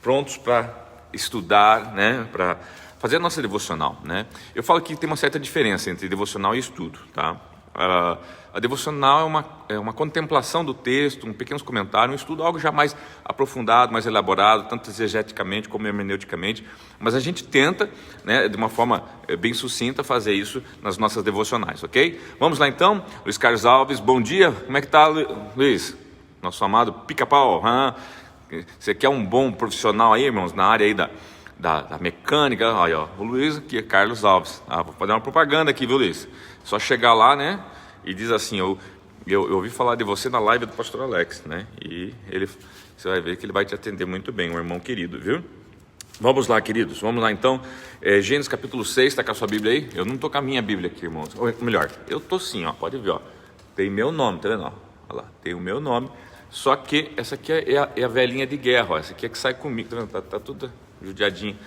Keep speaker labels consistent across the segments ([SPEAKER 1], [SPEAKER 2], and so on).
[SPEAKER 1] prontos para estudar, né? Para fazer a nossa devocional, né? Eu falo que tem uma certa diferença entre devocional e estudo, tá? A devocional é uma contemplação do texto, um pequeno comentário, um estudo, algo já mais aprofundado, mais elaborado, tanto exegeticamente como hermeneuticamente, mas a gente tenta, né, de uma forma bem sucinta, fazer isso nas nossas devocionais, ok? Vamos lá então, Luiz Carlos Alves, bom dia, como é que tá, Luiz? Nosso amado pica-pau, você quer um bom profissional aí, irmãos, na área aí da mecânica? Olha, ó, o Luiz aqui é Carlos Alves. Vou fazer uma propaganda aqui, viu, Luiz? Só chegar lá, né? E diz assim: eu ouvi falar de você na live do pastor Alex, né? E você vai ver que ele vai te atender muito bem, um irmão querido, viu? Vamos lá, queridos, vamos lá então. Gênesis capítulo 6, está com a sua Bíblia aí? Eu não estou com a minha Bíblia aqui, irmãos. Ou melhor, eu estou sim, ó, pode ver, ó. Tem meu nome, tá vendo? Ó, olha lá, tem o meu nome. Só que essa aqui é a velhinha de guerra, ó. Essa aqui é que sai comigo, tá vendo? Tá tudo judiadinha.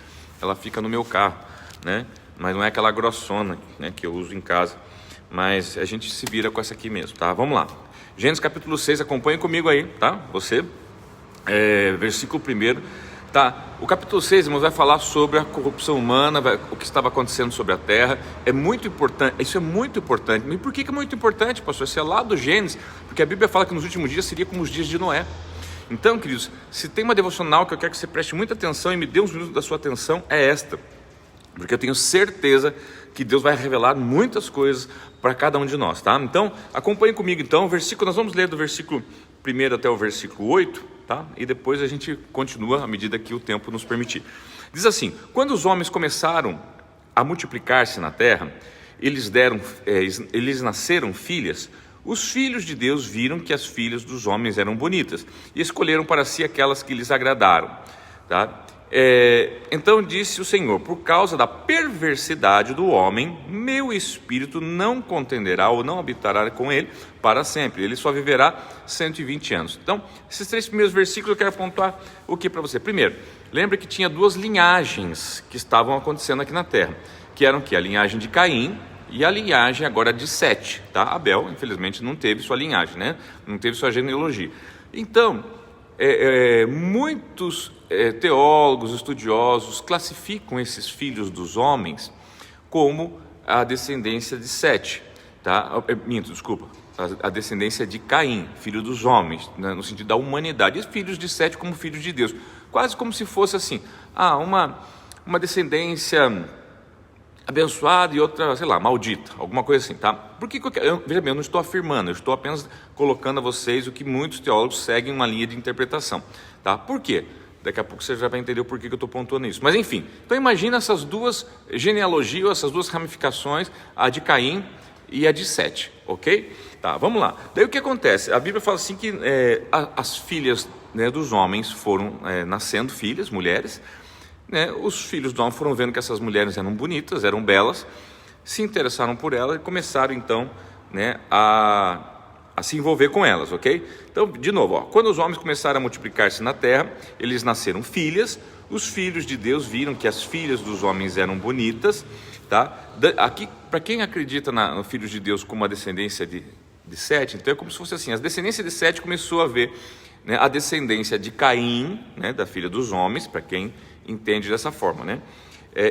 [SPEAKER 1] Ela fica no meu carro, né? Mas não é aquela grossona, né, que eu uso em casa. Mas a gente se vira com essa aqui mesmo, tá? Vamos lá. Gênesis capítulo 6, acompanhe comigo aí, tá? Você, versículo 1, tá? O capítulo 6, irmãos, vai falar sobre a corrupção humana, o que estava acontecendo sobre a terra. É muito importante, isso é muito importante. E por que é muito importante, pastor? Isso é lá do Gênesis, porque a Bíblia fala que nos últimos dias seria como os dias de Noé. Então, queridos, se tem uma devocional que eu quero que você preste muita atenção e me dê uns minutos da sua atenção, é esta. Porque eu tenho certeza que Deus vai revelar muitas coisas para cada um de nós, tá? Então, acompanhe comigo então, nós vamos ler do versículo 1 até o versículo 8, tá? E depois a gente continua à medida que o tempo nos permitir. Diz assim: quando os homens começaram a multiplicar-se na terra, eles nasceram filhas. Os filhos de Deus viram que as filhas dos homens eram bonitas e escolheram para si aquelas que lhes agradaram, tá? Então disse o Senhor: por causa da perversidade do homem, meu espírito não contenderá ou não habitará com ele para sempre, ele só viverá 120 anos. Então, esses 3 primeiros versículos eu quero apontar o que para você? Primeiro, lembre que tinha 2 linhagens que estavam acontecendo aqui na terra, que eram a linhagem de Caim e a linhagem agora de Sete, tá? Abel, infelizmente, não teve sua linhagem, né? Não teve sua genealogia. Então, muitos teólogos, estudiosos classificam esses filhos dos homens como a descendência de Sete, tá? A descendência de Caim, filho dos homens, né? No sentido da humanidade, e os filhos de Sete como filhos de Deus, quase como se fosse assim, uma descendência abençoada e outra, sei lá, maldita, alguma coisa assim, tá? Veja bem, eu não estou afirmando, eu estou apenas colocando a vocês o que muitos teólogos seguem uma linha de interpretação, tá? Por quê? Daqui a pouco você já vai entender o porquê que eu estou pontuando isso. Mas enfim, então imagina essas 2 genealogias, essas 2 ramificações, a de Caim e a de Sete, ok? Tá, vamos lá. Daí o que acontece? A Bíblia fala assim que as filhas, né, dos homens foram nascendo filhas, mulheres, né? Os filhos do homem foram vendo que essas mulheres eram bonitas, eram belas, se interessaram por elas e começaram então, né, a se envolver com elas, ok? Então, de novo, ó, quando os homens começaram a multiplicar-se na terra, eles nasceram filhas. Os filhos de Deus viram que as filhas dos homens eram bonitas, tá? Aqui, para quem acredita no filho de Deus como a descendência de Sete, então é como se fosse assim: a descendência de Sete começou a ver, né, a descendência de Caim, né, da filha dos homens, para quem entende dessa forma, né?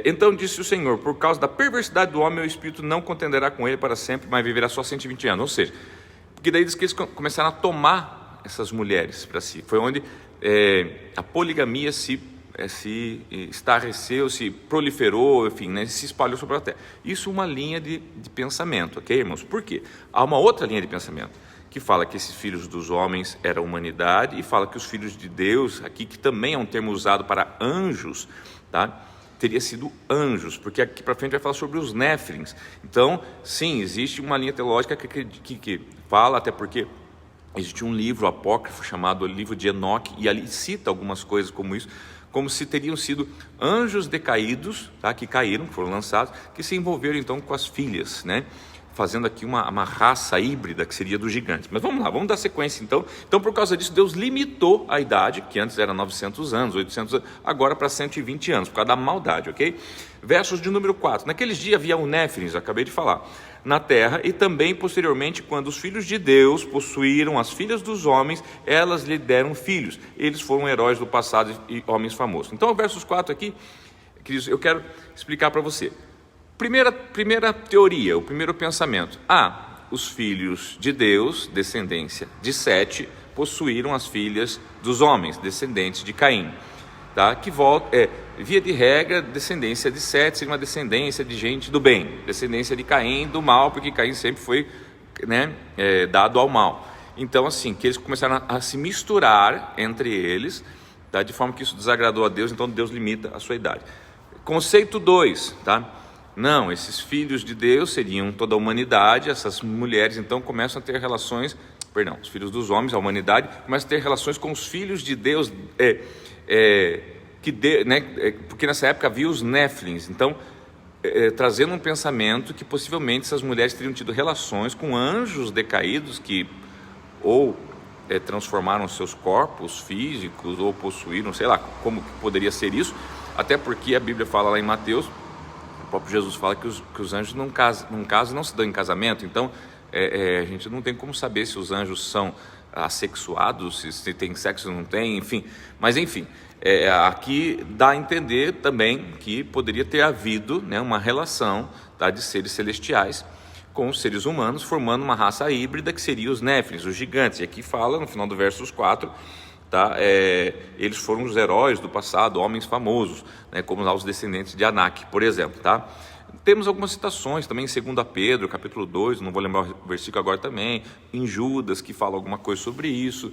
[SPEAKER 1] Então disse o Senhor: por causa da perversidade do homem, meu espírito não contenderá com ele para sempre, mas viverá só 120 anos. Ou seja, porque daí diz que eles começaram a tomar essas mulheres para si. Foi onde a poligamia se estarreceu, se proliferou, enfim, né, se espalhou sobre a terra. Isso é uma linha de pensamento, ok, irmãos? Por quê? Há uma outra linha de pensamento que fala que esses filhos dos homens eram a humanidade, e fala que os filhos de Deus, aqui que também é um termo usado para anjos, tá? Teria sido anjos, porque aqui para frente vai falar sobre os néfilins. Então, sim, existe uma linha teológica que fala, até porque existe um livro apócrifo chamado Livro de Enoque, e ali cita algumas coisas como isso, como se teriam sido anjos decaídos, tá? Que caíram, que foram lançados, que se envolveram então com as filhas, né, fazendo aqui uma raça híbrida que seria dos gigantes. Mas vamos lá, vamos dar sequência então. Então, por causa disso, Deus limitou a idade, que antes era 900 anos, 800 anos, agora para 120 anos, por causa da maldade, ok? Versos de número 4. Naqueles dias havia o Néfilis, acabei de falar, na terra, e também posteriormente, quando os filhos de Deus possuíram as filhas dos homens, elas lhe deram filhos. Eles foram heróis do passado e homens famosos. Então, versos 4 aqui, eu quero explicar para você. Primeira teoria, o primeiro pensamento. Os filhos de Deus, descendência de Sete, possuíram as filhas dos homens, descendentes de Caim. Tá? Que volta, via de regra, descendência de Sete seria uma descendência de gente do bem, descendência de Caim do mal, porque Caim sempre foi, né, dado ao mal. Então, assim, que eles começaram a se misturar entre eles, tá? De forma que isso desagradou a Deus, então Deus limita a sua idade. Conceito 2, tá? Não, esses filhos de Deus seriam toda a humanidade, essas mulheres então começam a ter relações, os filhos dos homens, a humanidade, começam a ter relações com os filhos de Deus, porque nessa época havia os Néfilins, então trazendo um pensamento que possivelmente essas mulheres teriam tido relações com anjos decaídos que ou transformaram seus corpos físicos ou possuíram, sei lá como que poderia ser isso, até porque a Bíblia fala lá em Mateus, o próprio Jesus fala que os anjos não se dão em casamento, então a gente não tem como saber se os anjos são assexuados, se tem sexo ou não tem, enfim. Mas enfim, aqui dá a entender também que poderia ter havido, né, uma relação, tá, de seres celestiais com os seres humanos, formando uma raça híbrida que seria os Néfilins, os gigantes. E aqui fala, no final do versos 4... tá? Eles foram os heróis do passado, homens famosos, né? Como lá os descendentes de Anak, por exemplo, tá? Temos algumas citações também em 2 Pedro, capítulo 2, não vou lembrar o versículo agora também, em Judas, que fala alguma coisa sobre isso,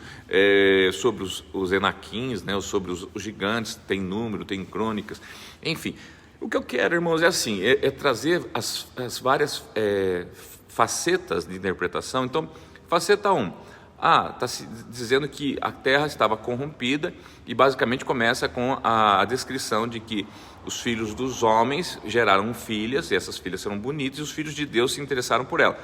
[SPEAKER 1] sobre os Enaquins, né? Sobre os gigantes, tem número, tem crônicas, enfim. O que eu quero, irmãos, é assim, trazer as várias facetas de interpretação. Então, faceta 1, está se dizendo que a terra estava corrompida e basicamente começa com a descrição de que os filhos dos homens geraram filhas, e essas filhas eram bonitas, e os filhos de Deus se interessaram por ela.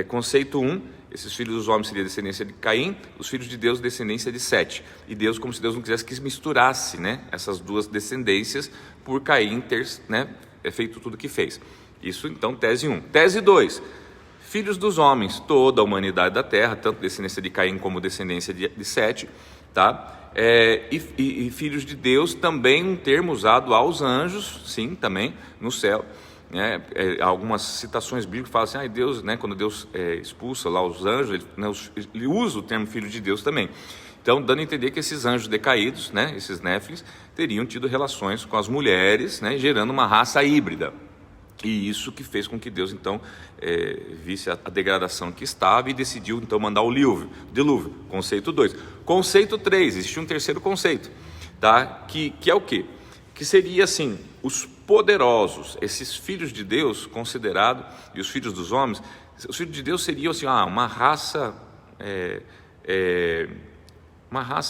[SPEAKER 1] Conceito 1, esses filhos dos homens seriam descendência de Caim, os filhos de Deus descendência de Sete. E Deus, como se Deus não quisesse que misturasse, né, essas duas descendências, por Caim ter, né, feito tudo o que fez. Isso então, tese 1. Tese 2, filhos dos homens, toda a humanidade da terra, tanto descendência de Caim como descendência de Sete, tá? E filhos de Deus, também um termo usado aos anjos, sim, também, no céu, né? Algumas citações bíblicas falam assim, Deus, né, quando Deus expulsa lá os anjos, ele usa o termo filho de Deus também. Então, dando a entender que esses anjos decaídos, né, esses Néfilins, teriam tido relações com as mulheres, né, gerando uma raça híbrida. E isso que fez com que Deus, então, visse a degradação que estava e decidiu, então, mandar o dilúvio. Conceito 2. Conceito 3, existe um terceiro conceito, tá? Que é o quê? Que seria, assim, os poderosos, esses filhos de Deus, considerado, e os filhos dos homens, os filhos de Deus seriam, assim, uma raça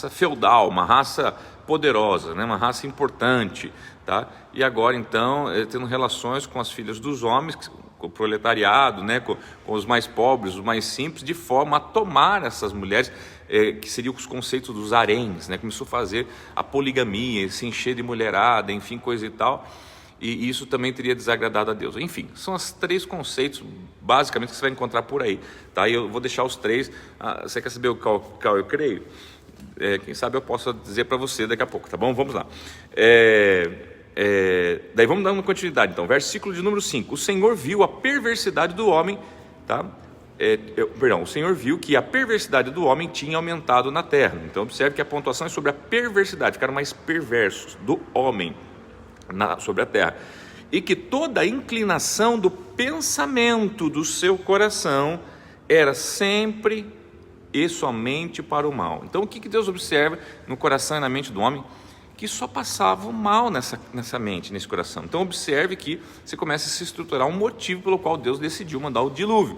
[SPEAKER 1] feudal, uma raça poderosa, né? Uma raça importante, tá? E agora então tendo relações com as filhas dos homens, com o proletariado, né? com os mais pobres, os mais simples, de forma a tomar essas mulheres, que seriam os conceitos dos haréns, né? Começou a fazer a poligamia, se encher de mulherada, enfim, coisa e tal, e isso também teria desagradado a Deus. Enfim, são os 3 conceitos basicamente que você vai encontrar por aí, tá? E eu vou deixar os 3, você quer saber qual eu creio? Quem sabe eu posso dizer para você daqui a pouco, tá bom? Vamos lá. Daí vamos dando continuidade, então. Versículo de número 5. O Senhor viu a perversidade do homem, tá? O Senhor viu que a perversidade do homem tinha aumentado na terra. Então observe que a pontuação é sobre a perversidade, ficaram mais perversos do homem sobre a terra. E que toda a inclinação do pensamento do seu coração era sempre e somente para o mal. Então o que Deus observa no coração e na mente do homem? Que só passava o mal nessa mente, nesse coração. Então observe que você começa a se estruturar um motivo pelo qual Deus decidiu mandar o dilúvio,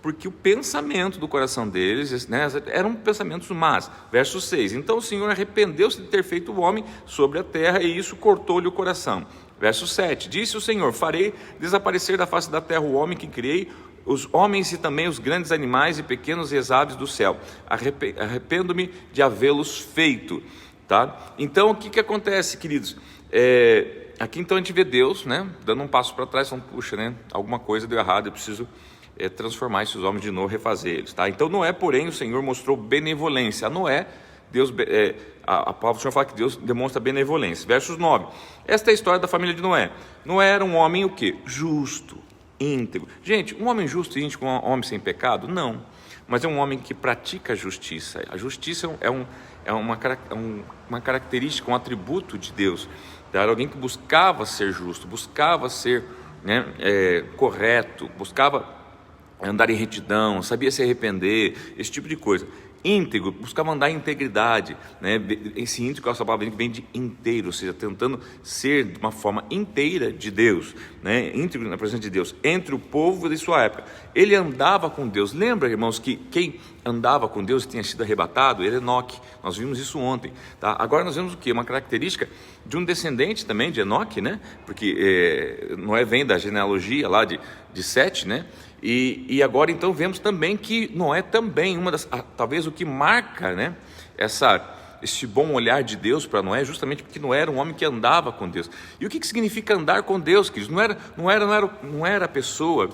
[SPEAKER 1] porque o pensamento do coração deles, né, eram pensamentos más. Verso 6, então o Senhor arrependeu-se de ter feito o homem sobre a terra, e isso cortou-lhe o coração. Verso 7, disse o Senhor, farei desaparecer da face da terra o homem que criei, os homens e também os grandes animais e pequenos e as aves do céu. Arrependo-me de havê-los feito. Tá? Então, o que acontece, queridos? Aqui então a gente vê Deus, né, dando um passo para trás, falando, puxa, né, alguma coisa deu errado, eu preciso transformar esses homens de novo, refazer eles. Tá? Então, Noé, porém, o Senhor mostrou benevolência. A Noé, Deus, a palavra do Senhor fala que Deus demonstra benevolência. Versos 9. Esta é a história da família de Noé. Noé era um homem o quê? Justo, íntegro. Gente, um homem justo e íntegro, um homem sem pecado? Não. Mas é um homem que pratica a justiça. A justiça é uma característica, um atributo de Deus. Era alguém que buscava ser justo, buscava ser, né, correto, buscava andar em retidão, sabia se arrepender, esse tipo de coisa. Íntegro, buscava andar em integridade, né? Esse íntegro, essa palavra vem de inteiro, ou seja, tentando ser de uma forma inteira de Deus, né? Íntegro na presença de Deus, entre o povo de sua época. Ele andava com Deus. Lembra, irmãos, que quem andava com Deus tinha sido arrebatado? Era Enoque. Nós vimos isso ontem, tá? Agora nós vemos o quê? Uma característica de um descendente também de Enoque, né? Porque Noé vem da genealogia lá de Sete, né? E agora então vemos também que Noé também, talvez o que marca, né, esse bom olhar de Deus para Noé, justamente porque Noé era um homem que andava com Deus. E o que significa andar com Deus, queridos? Noé não era a pessoa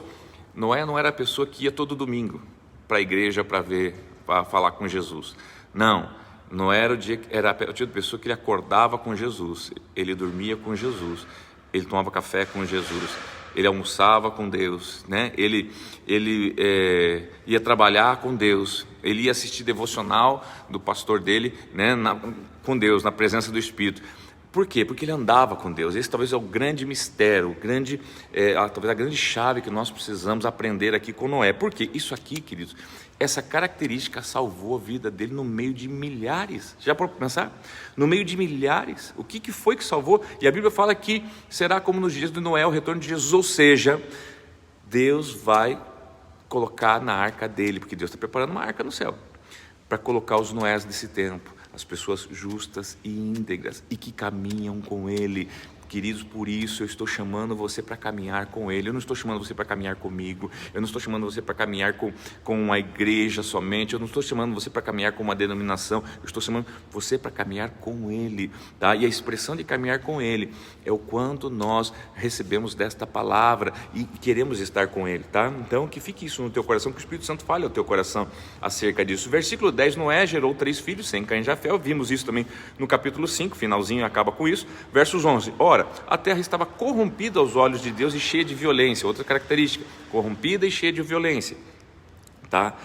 [SPEAKER 1] que ia todo domingo para a igreja para falar com Jesus. Não, Noé era o tipo de pessoa que ele acordava com Jesus, ele dormia com Jesus, ele tomava café com Jesus, ele almoçava com Deus, né? Ele ia trabalhar com Deus, ele ia assistir devocional do pastor dele, né? Com Deus, na presença do Espírito. Por quê? Porque ele andava com Deus. Esse talvez é o grande mistério, talvez a grande chave que nós precisamos aprender aqui com Noé. Por quê? Isso aqui, queridos, essa característica salvou a vida dele no meio de milhares. Já para pensar? No meio de milhares. O que foi que salvou? E a Bíblia fala que será como nos dias de Noé, o retorno de Jesus. Ou seja, Deus vai colocar na arca dele, porque Deus está preparando uma arca no céu, para colocar os Noés desse tempo, as pessoas justas e íntegras e que caminham com Ele. Queridos, por isso eu estou chamando você para caminhar com Ele. Eu não estou chamando você para caminhar comigo, eu não estou chamando você para caminhar com uma igreja somente, eu não estou chamando você para caminhar com uma denominação, eu estou chamando você para caminhar com Ele, tá? E a expressão de caminhar com Ele é o quanto nós recebemos desta palavra e queremos estar com Ele, tá? Então que fique isso no teu coração, que o Espírito Santo fale ao teu coração acerca disso. Versículo 10, Noé gerou 3 filhos, Sem, Cã e Jafé. Vimos isso também no capítulo 5, finalzinho acaba com isso. Versos 11, ora, a terra estava corrompida aos olhos de Deus e cheia de violência. Outra característica, corrompida e cheia de violência, tá?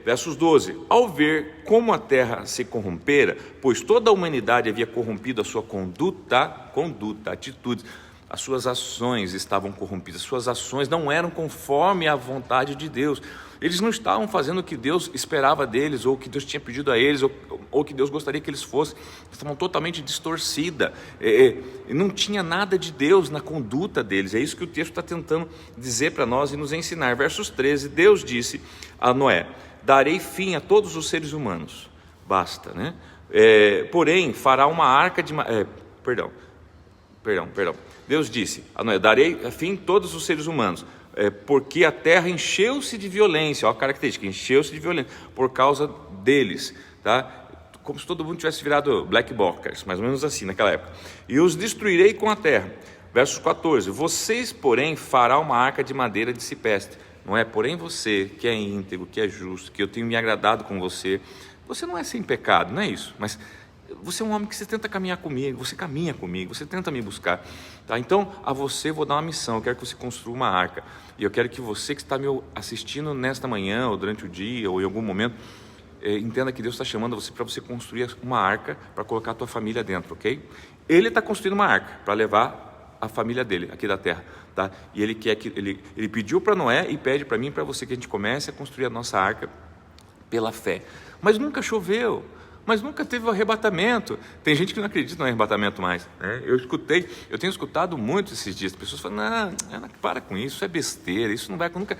[SPEAKER 1] Versos 12, ao ver como a terra se corrompera, pois toda a humanidade havia corrompido a sua conduta, atitudes, as suas ações estavam corrompidas, as suas ações não eram conforme a vontade de Deus. Eles não estavam fazendo o que Deus esperava deles, ou o que Deus tinha pedido a eles, ou que Deus gostaria que eles fossem. Estavam totalmente distorcidas, não tinha nada de Deus na conduta deles. É isso que o texto está tentando dizer para nós e nos ensinar. Versos 13, Deus disse a Noé, darei fim a todos os seres humanos. Basta, né? Porém, fará uma arca de... Perdão. Deus disse a Noé, darei fim a todos os seres humanos, porque a terra encheu-se de violência. Olha a característica, encheu-se de violência por causa deles, tá? Como se todo mundo tivesse virado black blockers, mais ou menos assim naquela época. E os destruirei com a terra. Versos 14, vocês porém fará uma arca de madeira de cipreste. Não é? Porém você que é íntegro, que é justo, que eu tenho me agradado com você, você não é sem pecado, não é isso, mas você é um homem que você tenta caminhar comigo, você caminha comigo, você tenta me buscar, tá? Então a você vou dar uma missão, eu quero que você construa uma arca, e eu quero que você que está me assistindo nesta manhã, ou durante o dia, ou em algum momento, entenda que Deus está chamando você para você construir uma arca, para colocar a tua família dentro, ok? Ele está construindo uma arca, para levar a família dele, aqui da terra, tá? E ele quer que, ele pediu para Noé, e pede para mim e para você que a gente comece a construir a nossa arca, pela fé, mas nunca choveu, mas nunca teve o arrebatamento. Tem gente que não acredita no arrebatamento mais, né? Eu tenho escutado muito esses dias, pessoas falando, não, para com isso é besteira, isso não vai, nunca,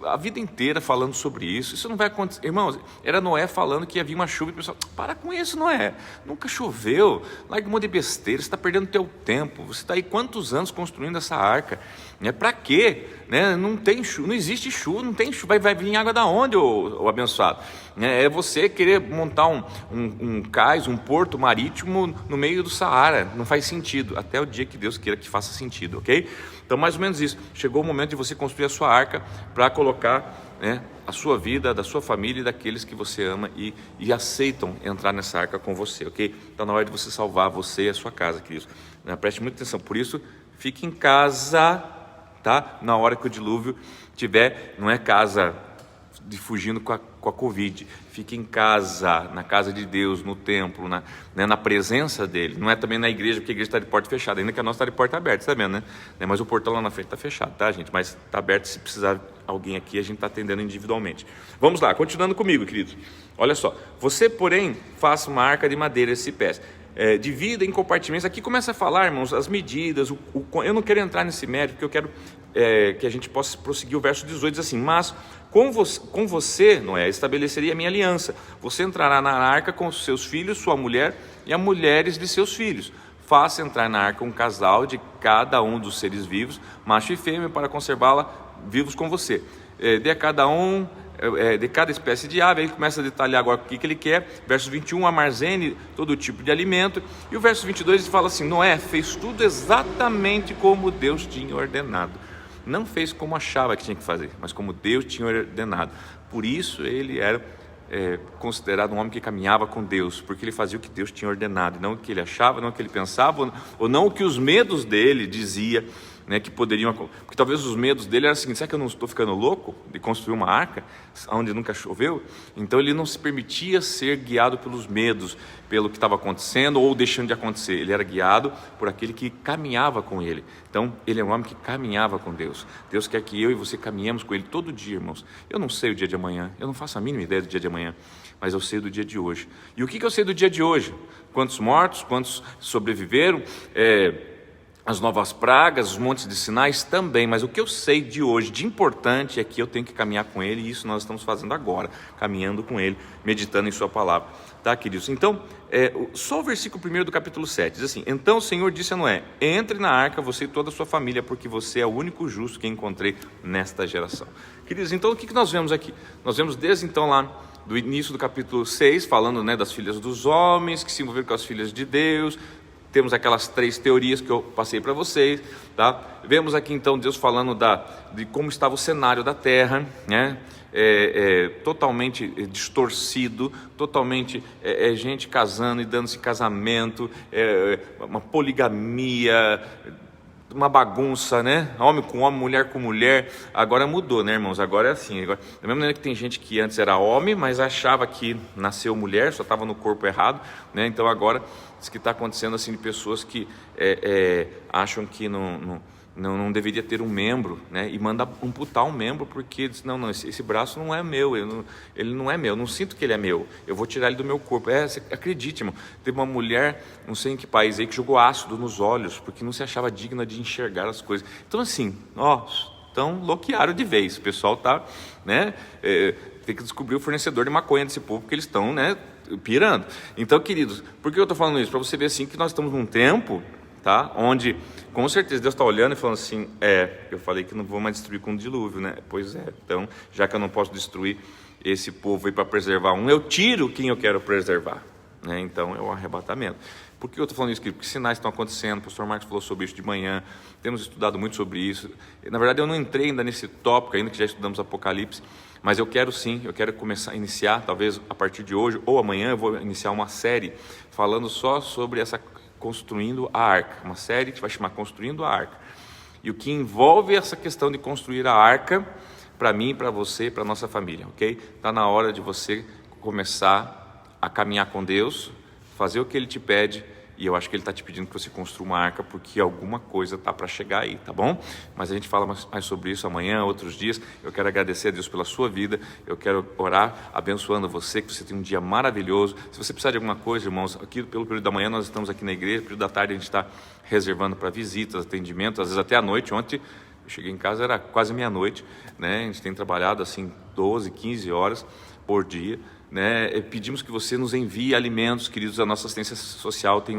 [SPEAKER 1] a vida inteira falando sobre isso não vai acontecer. Irmãos, era Noé falando que ia vir uma chuva, e o pessoal, para com isso, Noé, nunca choveu, larga um monte de besteira, você está perdendo teu tempo, você está aí quantos anos construindo essa arca, né? Para quê? Né? Não tem chuva, não existe chuva, não tem chuva, vai vir água da onde, ô abençoado? É você querer montar um cais, um porto marítimo no meio do Saara, não faz sentido, até o dia que Deus queira que faça sentido, ok? Então mais ou menos isso, chegou o momento de você construir a sua arca para colocar, né, a sua vida, da sua família e daqueles que você ama e aceitam entrar nessa arca com você, ok? Então na hora de você salvar você e a sua casa, queridos, preste muita atenção, por isso fique em casa, tá? Na hora que o dilúvio tiver, não é casa de fugindo com a Covid, fique em casa, na casa de Deus, no templo, na presença dele, não é também na igreja, porque a igreja está de porta fechada, ainda que a nossa está de porta aberta, tá vendo, né? Mas o portão lá na frente está fechado, tá, gente? Mas está aberto, se precisar alguém aqui, a gente está atendendo individualmente. Vamos lá, continuando comigo, queridos. Olha só, você, porém, faça uma arca de madeira esse pés. Divida em compartimentos. Aqui começa a falar, irmãos, as medidas. Eu não quero entrar nesse mérito, porque eu quero que a gente possa prosseguir. O verso 18 diz assim: mas com você, Noé, estabeleceria a minha aliança. Você entrará na arca com os seus filhos, sua mulher e as mulheres de seus filhos. Faça entrar na arca um casal de cada um dos seres vivos, macho e fêmea, para conservá-la vivos com você. Dê a cada um de cada espécie de ave. Aí ele começa a detalhar agora o que ele quer. Verso 21, armazene todo tipo de alimento. E o verso 22 ele fala assim: Noé fez tudo exatamente como Deus tinha ordenado. Não fez como achava que tinha que fazer, mas como Deus tinha ordenado. Por isso ele era considerado um homem que caminhava com Deus, porque ele fazia o que Deus tinha ordenado, não o que ele achava, não o que ele pensava, ou não o que os medos dele dizia, né, que poderiam, porque talvez os medos dele eram o seguinte: será que eu não estou ficando louco de construir uma arca onde nunca choveu? Então ele não se permitia ser guiado pelos medos, pelo que estava acontecendo ou deixando de acontecer. Ele era guiado por aquele que caminhava com ele. Então ele é um homem que caminhava com Deus. Deus quer que eu e você caminhemos com ele todo dia, irmãos. Eu não sei o dia de amanhã, eu não faço a mínima ideia do dia de amanhã, mas eu sei do dia de hoje. E o que eu sei do dia de hoje? Quantos mortos, quantos sobreviveram, as novas pragas, os montes de sinais também, mas o que eu sei de hoje, de importante, é que eu tenho que caminhar com ele, e isso nós estamos fazendo agora, caminhando com ele, meditando em sua palavra, tá, queridos? Então, só o versículo 1 do capítulo 7, diz assim: então o Senhor disse a Noé: entre na arca, você e toda a sua família, porque você é o único justo que encontrei nesta geração. Queridos, então o que nós vemos aqui? Nós vemos desde então lá, do início do capítulo 6, falando, né, das filhas dos homens, que se envolveram com as filhas de Deus. Temos aquelas 3 teorias que eu passei para vocês, tá? Vemos aqui então Deus falando de como estava o cenário da terra, né? Totalmente distorcido, totalmente gente casando e dando-se casamento, uma poligamia, uma bagunça, né? Homem com homem, mulher com mulher. Agora mudou, né, irmãos? Agora é assim. Agora, da mesma maneira que tem gente que antes era homem, mas achava que nasceu mulher, só estava no corpo errado, né? Então agora diz que está acontecendo assim de pessoas que acham que não deveria ter um membro, né? E manda amputar um membro porque diz: não, esse braço não é meu, ele não é meu, eu não sinto que ele é meu, eu vou tirar ele do meu corpo. Acredite, irmão, teve uma mulher, não sei em que país aí, que jogou ácido nos olhos porque não se achava digna de enxergar as coisas. Então assim, então bloquearam de vez, o pessoal tá, né, tem que descobrir o fornecedor de maconha desse povo, porque eles estão, né, pirando. Então, queridos, por que eu estou falando isso? Para você ver assim que nós estamos num tempo, tá, onde com certeza Deus está olhando e falando assim: eu falei que não vou mais destruir com o dilúvio, né? Pois é, então já que eu não posso destruir esse povo aí para preservar eu tiro quem eu quero preservar, né? Então é o arrebatamento. Por que eu estou falando isso, querido? Porque sinais estão acontecendo. O pastor Marcos falou sobre isso de manhã, temos estudado muito sobre isso. Na verdade eu não entrei ainda nesse tópico, ainda que já estudamos Apocalipse, mas eu quero começar a iniciar, talvez a partir de hoje ou amanhã eu vou iniciar uma série falando só sobre essa Construindo a Arca, uma série que vai chamar Construindo a Arca, e o que envolve essa questão de construir a arca para mim, para você, para nossa família, ok? Está na hora de você começar a caminhar com Deus, fazer o que Ele te pede E eu acho que Ele está te pedindo que você construa uma arca, porque alguma coisa está para chegar aí, tá bom? Mas a gente fala mais sobre isso amanhã, outros dias. Eu quero agradecer a Deus pela sua vida. Eu quero orar abençoando você, que você tenha um dia maravilhoso. Se você precisar de alguma coisa, irmãos, aqui pelo período da manhã nós estamos aqui na igreja, período da tarde a gente está reservando para visitas, atendimentos, às vezes até à noite. Ontem eu cheguei em casa, era quase meia-noite, né? A gente tem trabalhado assim 12, 15 horas por dia, né? Pedimos que você nos envie alimentos, queridos. A nossa assistência social tem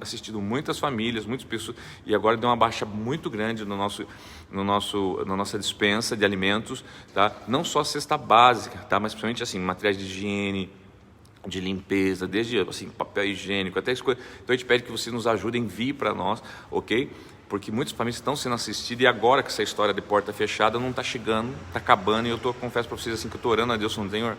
[SPEAKER 1] assistido muitas famílias, muitas pessoas, e agora deu uma baixa muito grande na nossa dispensa de alimentos, tá? Não só cesta básica, tá? Mas principalmente assim, materiais de higiene, de limpeza, desde assim, papel higiênico até as coisas. Então a gente pede que você nos ajude, envie para nós, ok? Porque muitas famílias estão sendo assistidas, e agora que essa história de porta fechada não está chegando, está acabando, e confesso para vocês assim, que eu estou orando a Deus, Senhor,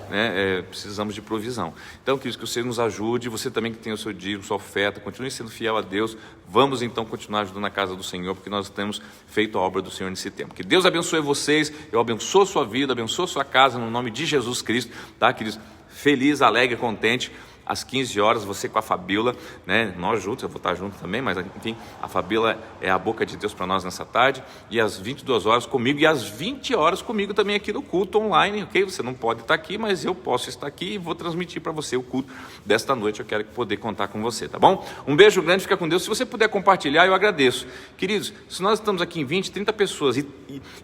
[SPEAKER 1] né, precisamos de provisão. Então, queridos, que você nos ajude, você também que tem o seu dízimo, sua oferta, continue sendo fiel a Deus. Vamos então continuar ajudando a casa do Senhor, porque nós temos feito a obra do Senhor nesse tempo. Que Deus abençoe vocês, eu abençoo a sua vida, abençoo a sua casa, no nome de Jesus Cristo, tá, queridos? Feliz, alegre, contente. Às 15 horas, você com a Fabíola, né? Nós juntos, eu vou estar junto também, mas enfim, a Fabíola é a boca de Deus para nós nessa tarde, e às 22 horas comigo, e às 20 horas comigo também aqui no culto online, ok? Você não pode estar aqui, mas eu posso estar aqui e vou transmitir para você o culto desta noite. Eu quero poder contar com você, tá bom? Um beijo grande, fica com Deus. Se você puder compartilhar, eu agradeço. Queridos, se nós estamos aqui em 20, 30 pessoas,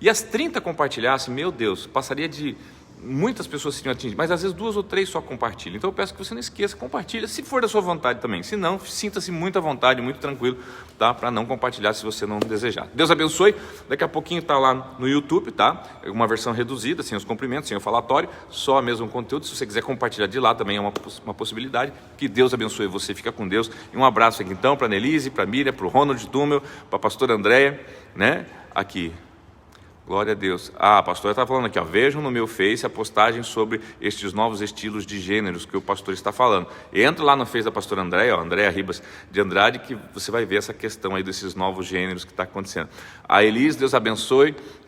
[SPEAKER 1] e as 30 compartilhassem, meu Deus, passaria de... muitas pessoas seriam atingidas, mas às vezes 2 ou 3 só compartilham. Então eu peço que você não esqueça, compartilha, se for da sua vontade também. Se não, sinta-se muito à vontade, muito tranquilo, tá? Para não compartilhar se você não desejar. Deus abençoe. Daqui a pouquinho está lá no YouTube, tá? Uma versão reduzida, sem os cumprimentos, sem o falatório, só mesmo conteúdo. Se você quiser compartilhar de lá, também é uma possibilidade. Que Deus abençoe você, fica com Deus. E um abraço aqui então para a Nelise, para a Miriam, para o Ronald Dummel, para a pastora Andréia, né? Aqui. Glória a Deus. A pastora está falando aqui, ó, vejam no meu Face a postagem sobre estes novos estilos de gêneros que o pastor está falando. Entra lá no Face da pastora Andréia, Andréia Ribas de Andrade, que você vai ver essa questão aí desses novos gêneros que está acontecendo. A Elis, Deus abençoe.